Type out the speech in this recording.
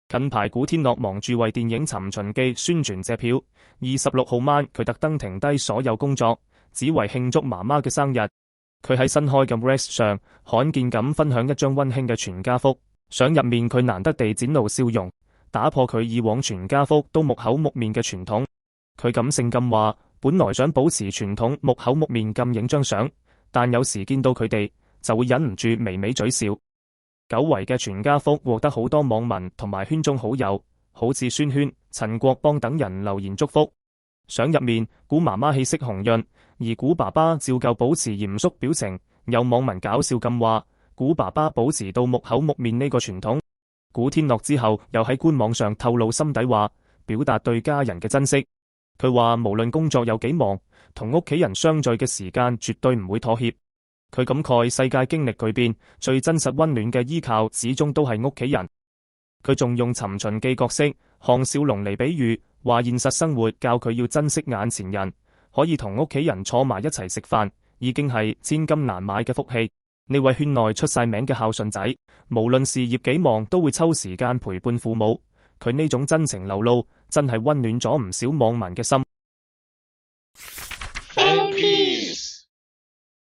近排古天樂忙住為電影《尋秦記》宣傳借票，26號晚佢特登停低所有工作，只為慶祝媽媽嘅生日。佢喺新開嘅 Reels 上罕見咁分享一張溫馨嘅全家福，相入面佢難得地展露笑容，打破佢以往全家福都木口木面嘅傳統。佢感性咁話，本來想保持傳統木口木面咁影張相，但有時見到佢哋就會忍唔住微微嘴笑。久違嘅全家福獲得好多網民同埋圈中好友，好似孫軒、陳國邦等人留言祝福。相入面古媽媽氣色紅潤，而古爸爸照舊保持嚴肅表情。有網民搞笑咁話，古爸爸保持到木口木面呢個傳統。古天樂之後又喺官網上透露心底話，表達對家人嘅珍惜。佢話無論工作有幾忙，同屋企人相聚嘅時間絕對唔會妥協。佢感慨世界經歷巨變，最真實溫暖嘅依靠始終都係屋企人。佢仲用尋秦記角色項少龍嚟比喻，話現實生活教佢要珍惜眼前人，可以同屋企人坐埋一齊食飯，已經係千金難買嘅福氣。呢位圈內出晒名嘅孝順仔，無論事業幾忙都會抽時間陪伴父母。佢呢種真情流露，真係溫暖咗唔少網民嘅心。